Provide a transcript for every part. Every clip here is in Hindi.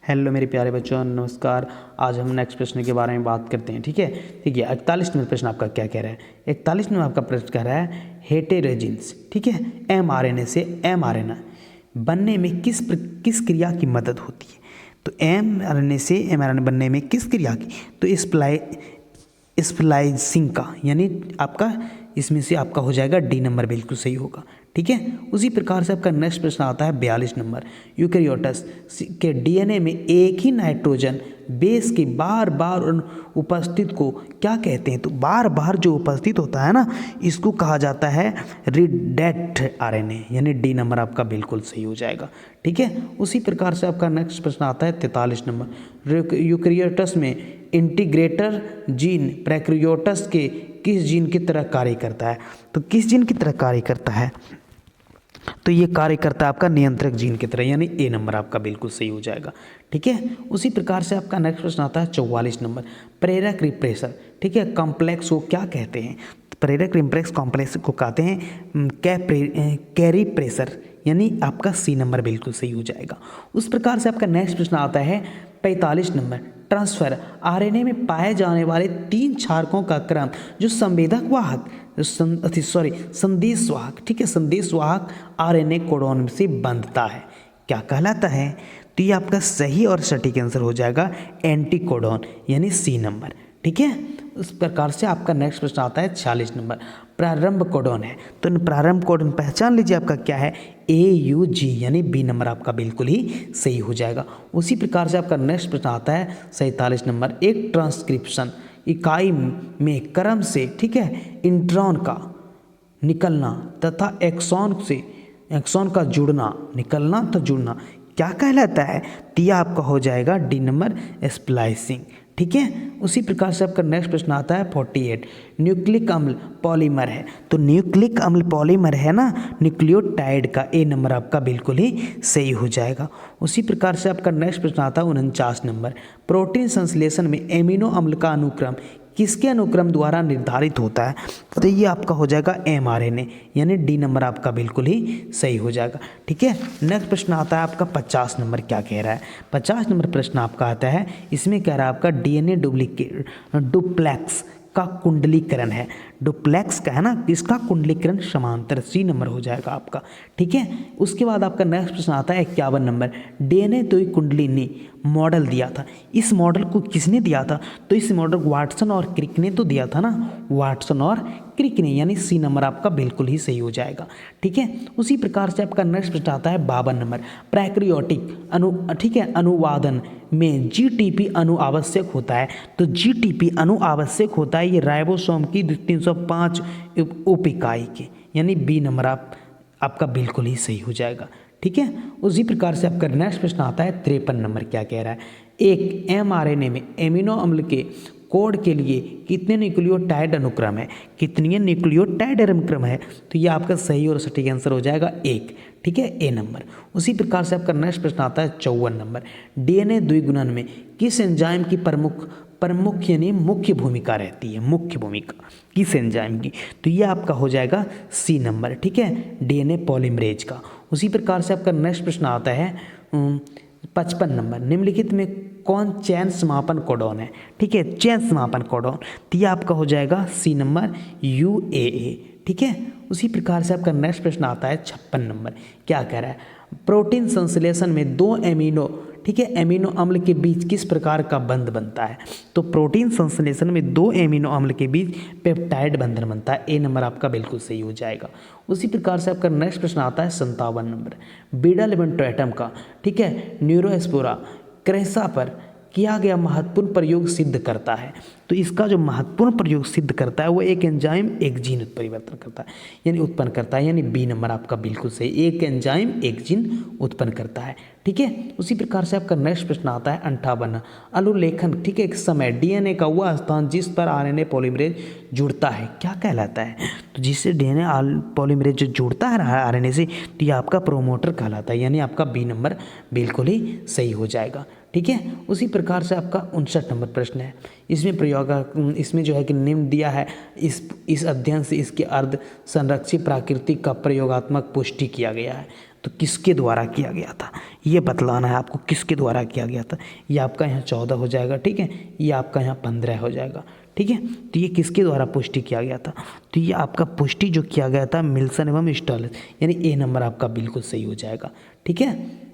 हेलो मेरे प्यारे बच्चों, नमस्कार। आज हम नेक्स्ट प्रश्न के बारे में बात करते हैं। ठीक है। 41 नंबर प्रश्न आपका क्या कह रहा है? 41 नंबर आपका प्रश्न कह रहा है हेटेरोजीन्स, ठीक है, mRNA से mRNA बनने में किस क्रिया की मदद होती है? तो mRNA से mRNA बनने में किस क्रिया की? तो स्प्लाइसिंग का, यानी आपका इसमें से आपका हो जाएगा डी नंबर, बिल्कुल सही होगा। ठीक है। उसी प्रकार से आपका नेक्स्ट प्रश्न आता है 42 नंबर। यूकैरियोट्स के डीएनए में एक ही नाइट्रोजन बेस के बार बार उपस्थित को क्या कहते हैं? तो बार बार जो उपस्थित होता है ना, इसको कहा जाता है रिडंडेंट आरएनए, यानी डी नंबर आपका बिल्कुल सही हो जाएगा। ठीक है। उसी प्रकार से आपका नेक्स्ट प्रश्न आता है 43 नंबर। यूकैरियोट्स में इंटीग्रेटर जीन प्रोकैरियोट्स के किस जीन की तरह कार्य करता है? तो किस जीन की तरह कार्य करता है? तो ये कार्य करता है आपका नियंत्रक जीन की तरह, यानी ए नंबर आपका बिल्कुल सही हो जाएगा। ठीक है। उसी प्रकार से आपका नेक्स्ट प्रश्न आता है 44 नंबर। प्रेरक रिप्रेसर, ठीक है, कॉम्प्लेक्स को क्या कहते हैं? प्रेरक रिप्रेस कॉम्प्लेक्स को कहते हैं कैरी प्रेशर, यानी आपका सी नंबर बिल्कुल सही हो जाएगा। उस प्रकार से आपका नेक्स्ट प्रश्न आता है 45 नंबर। ट्रांसफर आरएनए में पाए जाने वाले 3 क्षारकों का क्रम जो संवेदक वाहक संदेशवाहक, ठीक है, संदेशवाहक आरएनए कोडोन से बंधता है, क्या कहलाता है? तो ये आपका सही और सटीक आंसर हो जाएगा एंटीकोडोन, यानी सी नंबर। ठीक है। उस प्रकार से आपका नेक्स्ट प्रश्न आता है 46 नंबर। प्रारंभ कोडोन है, तो प्रारंभ कोडोन पहचान लीजिए आपका क्या है? AUG, यानी बी नंबर आपका बिल्कुल ही सही हो जाएगा। उसी प्रकार से आपका नेक्स्ट प्रश्न आता है 47 नंबर। एक ट्रांसक्रिप्शन इकाई में क्रम से, ठीक है, इंट्रॉन का निकलना तथा एक्सॉन का जुड़ना, निकलना तो जुड़ना क्या कहलाता है? तो यह आपका हो जाएगा डी नंबर स्प्लाइसिंग। ठीक है। उसी प्रकार से आपका नेक्स्ट प्रश्न आता है 48। न्यूक्लिक अम्ल पॉलीमर है, तो न्यूक्लिक अम्ल पॉलीमर है ना न्यूक्लियोटाइड का, ए नंबर आपका बिल्कुल ही सही हो जाएगा। उसी प्रकार से आपका नेक्स्ट प्रश्न आता है 49 नंबर। प्रोटीन संश्लेषण में एमिनो अम्ल का अनुक्रम किसके अनुक्रम द्वारा निर्धारित होता है? तो ये आपका हो जाएगा mRNA, यानी डी नंबर आपका बिल्कुल ही सही हो जाएगा। ठीक है। नेक्स्ट प्रश्न आता है आपका 50 नंबर। क्या कह रहा है? 50 नंबर प्रश्न आपका आता है, इसमें कह रहा है आपका डीएनए डुप्लेक्स का कुंडलीकरण है। डुप्लेक्स का है ना, इसका कुंडलीकरण समांतर, सी नंबर हो जाएगा आपका। ठीक है। उसके बाद आपका नेक्स्ट प्रश्न आता है 51 नंबर। डीएनए द्विकुंडली ने मॉडल दिया था, इस मॉडल को किसने दिया था? तो इस मॉडल को वाटसन और क्रिक ने तो दिया था ना, वाटसन और क्रिक ने, यानी सी नंबर आपका बिल्कुल ही सही हो जाएगा। ठीक है। उसी प्रकार से आपका नेक्स्ट प्रश्न आता है 52 नंबर। प्रोकैरियोटिक ठीक है, अनुवादन में जीटीपी अणु आवश्यक होता है, तो जीटीपी अणु आवश्यक होता है ये राइबोसोम की 305 उप इकाई के, यानी बी नंबर आपका बिल्कुल ही सही हो जाएगा। ठीक है। उसी प्रकार से आपका नेक्स्ट प्रश्न आता है 53 नंबर। क्या कह रहा है? एक mRNA में एमिनो अम्ल के कोड के लिए कितने न्यूक्लियोटाइड अनुक्रम है? कितनी न्यूक्लियोटाइड अनुक्रम है? तो ये आपका सही और सटीक आंसर हो जाएगा 1। ठीक है, ए नंबर। उसी प्रकार से आपका नेक्स्ट प्रश्न आता है 54 नंबर। डीएनए द्विगुणन में किस एंजाइम की प्रमुख यानी मुख्य भूमिका रहती है? मुख्य भूमिका किस एंजाइम की? तो ये आपका हो जाएगा सी नंबर। ठीक है, डीएनए पॉलीमरेज का। उसी प्रकार से आपका नेक्स्ट प्रश्न आता है 55 नंबर। निम्नलिखित में कौन चैन समापन कोडोन है? ठीक है, चैन समापन कोडोन, तो ये आपका हो जाएगा सी नंबर UAA। ठीक है। उसी प्रकार से आपका नेक्स्ट प्रश्न आता है 56 नंबर। क्या कह रहा है? प्रोटीन संश्लेषण में 2 एमिनो, ठीक है, एमिनो अम्ल के बीच किस प्रकार का बंध बनता है? तो प्रोटीन संश्लेषण में 2 एमिनो अम्ल के बीच पेप्टाइड बंधन बनता है, ए नंबर आपका बिल्कुल सही हो जाएगा। उसी प्रकार से आपका नेक्स्ट प्रश्न आता है 57 नंबर। बीटा लेबोरेटम का, ठीक है, न्यूरोस्पोरा क्रेसा पर किया गया महत्वपूर्ण प्रयोग सिद्ध करता है, तो इसका जो महत्वपूर्ण प्रयोग सिद्ध करता है वो एक एंजाइम एक जीन परिवर्तन करता है, यानी उत्पन्न करता है, यानी बी नंबर आपका बिल्कुल सही, एक एंजाइम एक जीन उत्पन्न करता है। ठीक है। उसी प्रकार से आपका नेक्स्ट प्रश्न आता है 58। अनुलेखन, ठीक है, एक समय डीएनए का वह स्थान जिस पर आरएनए पॉलीमरेज जुड़ता है क्या कहलाता है? तो जिससे डीएनए पॉलीमरेज जो जुड़ता है आरएनए से, तो ये आपका प्रोमोटर कहलाता है, यानी आपका बी नंबर बिल्कुल ही सही हो जाएगा। ठीक है। उसी प्रकार से आपका 59 नंबर प्रश्न है। इसमें जो है कि निम्न दिया है, इस अध्ययन से इसके अर्ध संरक्षित प्राकृतिक का प्रयोगात्मक पुष्टि किया गया है। तो किसके द्वारा किया गया था, ये बतलाना है आपको किसके द्वारा किया गया था। ये आपका यहाँ 14 हो जाएगा, ठीक है, ये आपका यहाँ 15 हो जाएगा, ठीक है। तो ये किसके द्वारा पुष्टि किया गया था, तो ये आपका पुष्टि जो किया गया था मिल्सन एवं स्टॉलिस, यानी ए नंबर आपका बिल्कुल सही हो जाएगा, ठीक है।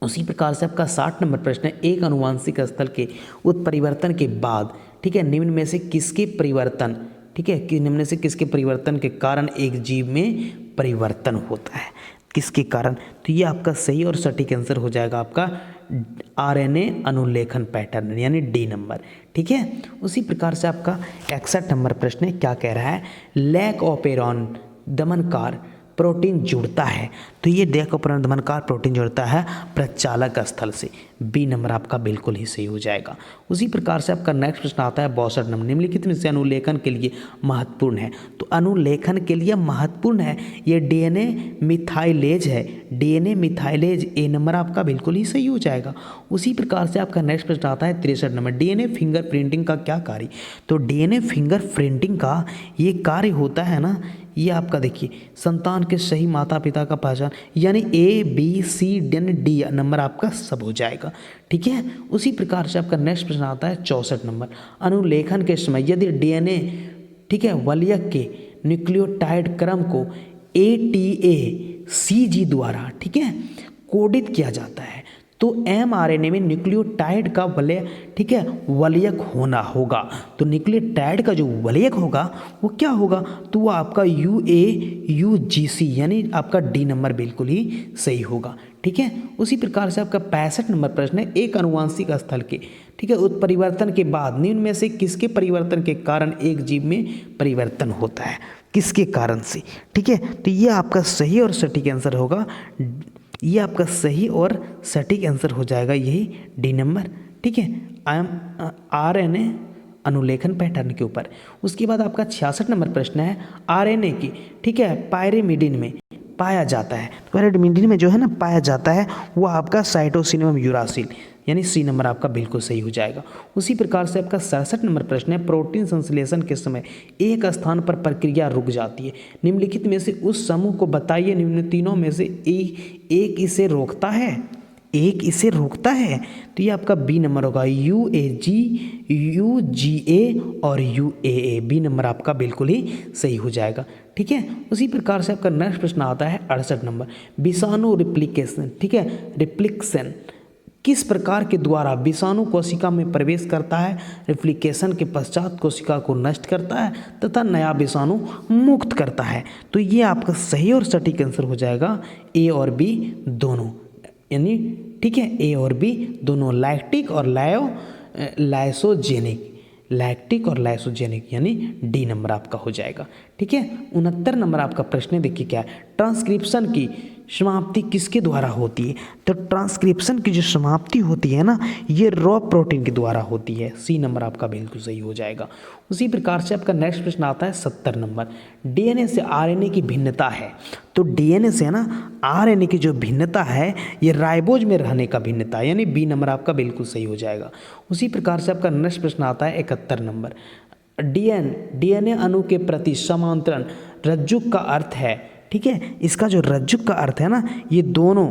उसी प्रकार से आपका 60 नंबर प्रश्न है, एक अनुवांशिक स्थल के उत्परिवर्तन के बाद, ठीक है, निम्न में से किसके परिवर्तन, ठीक है, कि निम्न से किसके परिवर्तन के कारण एक जीव में परिवर्तन होता है, किसके कारण। तो ये आपका सही और सटीक आंसर हो जाएगा आपका आरएनए अनुलेखन पैटर्न, यानी डी नंबर, ठीक है। उसी प्रकार से आपका 61 नंबर प्रश्न है, क्या कह रहा है, लैक ऑपेरॉन दमनकार प्रोटीन जुड़ता है, तो ये लैकोपेरॉन दमनकार प्रोटीन जुड़ता है प्रचालक स्थल से, बी नंबर आपका बिल्कुल ही सही हो जाएगा। उसी प्रकार से आपका नेक्स्ट प्रश्न आता है 62 नंबर, निम्नलिखित में से अनुलेखन के लिए महत्वपूर्ण है, तो अनुलेखन के लिए महत्वपूर्ण है ये डीएनए मिथाइलेज है, डीएनए मिथाइलेज, ए नंबर आपका बिल्कुल ही सही हो जाएगा। उसी प्रकार से आपका नेक्स्ट प्रश्न आता है 63 नंबर, डीएनए फिंगरप्रिंटिंग का क्या कार्य, तो डीएनए फिंगरप्रिंटिंग का ये कार्य होता है ना, ये आपका देखिए संतान के सही माता पिता का पहचान, यानी A B C D number आपका सब हो जाएगा, ठीक है। उसी प्रकार से आपका नेक्स्ट प्रश्न आता है 64 नंबर, अनुलेखन के समय यदि डीएनए, ठीक है, वलयक के न्यूक्लियोटाइड क्रम को ATACG द्वारा, ठीक है, कोडित किया जाता है, तो mRNA में न्यूक्लियोटाइड का वलय, ठीक है, वलयक होना होगा, तो न्यूक्लियोटाइड का जो वलयक होगा वो क्या होगा, तो वो आपका UAUGC, यानी आपका डी नंबर बिल्कुल ही सही होगा, ठीक है। उसी प्रकार से आपका 65 नंबर प्रश्न है, एक अनुवांशिक स्थल के, ठीक है, उत्परिवर्तन के बाद निम्न में से किसके परिवर्तन के कारण एक जीव में परिवर्तन होता है, किसके कारण से, ठीक है। तो ये आपका सही और सटीक आंसर होगा, ये आपका सही और सटीक आंसर हो जाएगा यही डी नंबर, ठीक है, आरएनए अनुलेखन पैटर्न के ऊपर। उसके बाद आपका 66 नंबर प्रश्न है, आरएनए की, ठीक है, पायरिमिडिन में पाया जाता है, पायरिमिडिन में जो है ना पाया जाता है वो आपका साइटोसिन एवं यूरासिल, यानी सी नंबर आपका बिल्कुल सही हो जाएगा। उसी प्रकार से आपका 67 नंबर प्रश्न है, प्रोटीन संश्लेषण के समय एक स्थान पर प्रक्रिया रुक जाती है, निम्नलिखित में से उस समूह को बताइए, निम्न तीनों में से एक इसे रोकता है, एक इसे रोकता है, तो ये आपका बी नंबर होगा, UAG, UGA और UAA, बी नंबर आपका बिल्कुल ही सही हो जाएगा, ठीक है। उसी प्रकार से आपका नेक्स्ट प्रश्न आता है 68 नंबर, विषाणु रिप्लिकेशन, ठीक है, रिप्लिकेशन किस प्रकार के द्वारा विषाणु कोशिका में प्रवेश करता है, रिप्लिकेशन के पश्चात कोशिका को नष्ट करता है तथा नया विषाणु मुक्त करता है, तो ये आपका सही और सटीक आंसर हो जाएगा ए और बी दोनों, यानी ठीक है, ए और बी दोनों, लैक्टिक और लाइसोजेनिक, लैक्टिक और लाइसोजेनिक, यानी डी नंबर आपका हो जाएगा, ठीक है। 69 नंबर आपका प्रश्न देखिए क्या है, ट्रांसक्रिप्शन की समाप्ति किसके द्वारा होती है, तो ट्रांसक्रिप्शन की जो समाप्ति होती है ना ये रॉ प्रोटीन के द्वारा होती है, सी नंबर आपका बिल्कुल सही हो जाएगा। उसी प्रकार से आपका नेक्स्ट प्रश्न आता है 70 नंबर, डीएनए से आरएनए की भिन्नता है, तो डीएनए से ना आरएनए की जो भिन्नता है ये राइबोज में रहने का भिन्नता है, यानी बी नंबर आपका बिल्कुल सही हो जाएगा। उसी प्रकार से आपका नेक्स्ट प्रश्न आता है 71 नंबर, डीएनए अणु के प्रति समांतरण रज्जुक का अर्थ है, ठीक है, इसका जो रज्जुक का अर्थ है ना ये दोनों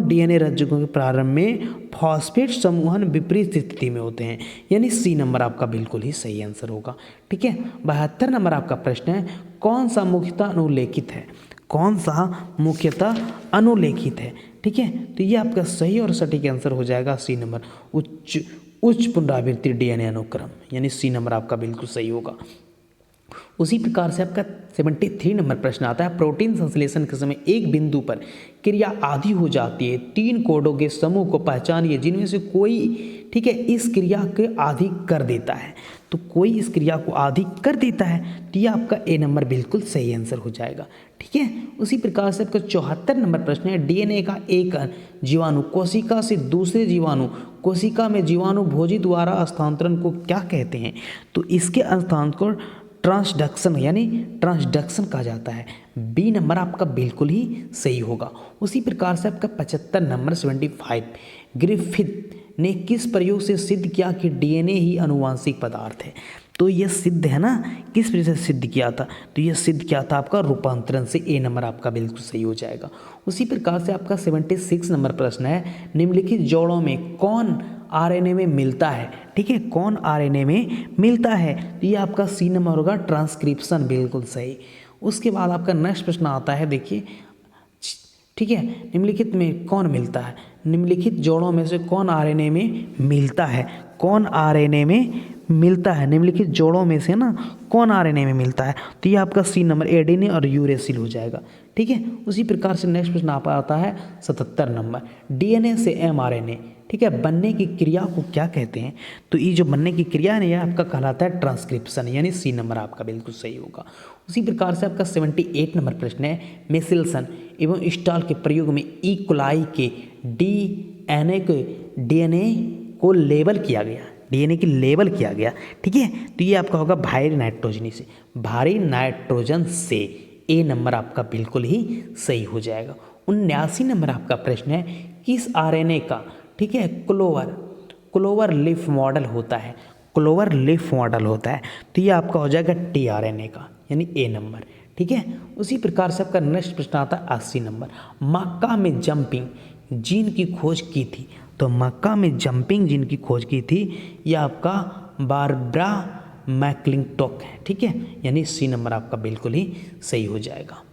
डीएनए रज्जुकों के प्रारंभ में फॉस्फेट समूहन विपरीत स्थिति में होते हैं, यानी सी नंबर आपका बिल्कुल ही सही आंसर होगा, ठीक है। 72 नंबर आपका प्रश्न है, कौन सा मुख्यतः अनुलेखित है, कौन सा मुख्यतः अनुलेखित है, ठीक है, तो ये आपका सही और सटीक आंसर हो जाएगा सी नंबर, उच्च पुनरावृत्ति डीएनए अनुक्रम, यानी सी नंबर आपका बिल्कुल सही होगा। उसी प्रकार से आपका 73 नंबर प्रश्न आता है, प्रोटीन संश्लेषण के समय एक बिंदु पर क्रिया आधी हो जाती है, 3 कोडों के समूह को पहचानिए जिनमें से कोई, ठीक है, इस क्रिया के आधी कर देता है, तो कोई इस क्रिया को आधी कर देता है, तो ये आपका ए नंबर बिल्कुल सही आंसर हो जाएगा, ठीक है। उसी प्रकार से आपका 74 नंबर प्रश्न है, डीएनए का एक जीवाणु कोशिका से दूसरे जीवाणु कोशिका में जीवाणु भोजी द्वारा हस्तांतरण को क्या कहते हैं, तो इसके हस्तांतरण को ट्रांसडक्शन, यानी ट्रांसडक्शन कहा जाता है, बी नंबर आपका बिल्कुल ही सही होगा। उसी प्रकार से आपका 75 नंबर 75, ग्रिफिथ ने किस प्रयोग से सिद्ध किया कि डीएनए ही अनुवांशिक पदार्थ है, तो ये सिद्ध है ना, किस वजह से सिद्ध किया था, तो ये सिद्ध किया था आपका रूपांतरण से। ए नंबर आपका बिल्कुल सही हो जाएगा। उसी प्रकार से आपका 76 नंबर प्रश्न है, निम्नलिखित जोड़ों में कौन आरएनए में मिलता है, ठीक है, कौन आरएनए में मिलता है, तो ये आपका सी नंबर होगा, ट्रांसक्रिप्शन, बिल्कुल सही। उसके बाद आपका नेक्स्ट प्रश्न आता है, देखिए, ठीक है, निम्नलिखित में कौन मिलता है, निम्नलिखित जोड़ों में से कौन आरएनए में मिलता है, कौन आरएनए में मिलता है, निम्नलिखित जोड़ों में से ना कौन आरएनए में मिलता है, तो ये आपका सी नंबर एडेनिन और यूरेसिल हो जाएगा, ठीक है। उसी प्रकार से नेक्स्ट प्रश्न आपका आता है 77 नंबर, डीएनए से एमआरएनए, ठीक है, बनने की क्रिया को क्या कहते हैं, तो ये जो बनने की क्रिया है ये आपका कहलाता है ट्रांसक्रिप्शन, यानी सी नंबर आपका बिल्कुल सही होगा। उसी प्रकार से आपका 78 नंबर प्रश्न है, मेसिल्सन एवं स्टॉल के प्रयोग में ई कोलाई के डीएनए को लेबल किया गया, डीएनए की लेबल किया गया, ठीक है, तो ये आपका होगा भारी नाइट्रोजन से, भारी नाइट्रोजन से। ए नंबर आपका बिल्कुल ही सही हो जाएगा। 79 नंबर आपका प्रश्न है, किस आरएनए का, ठीक है, क्लोवर लीफ मॉडल होता है, क्लोवर लीफ मॉडल होता है, तो ये आपका हो जाएगा टीआरएनए का, यानी ए नंबर, ठीक है। उसी प्रकार से आपका नेक्स्ट प्रश्न आता है 80 नंबर, मक्का में जंपिंग जीन की खोज की थी, तो मक्का में जंपिंग जीन की खोज की थी, यह आपका बारबरा मैक्लिंटोक है, ठीक है, यानी सी नंबर आपका बिल्कुल ही सही हो जाएगा।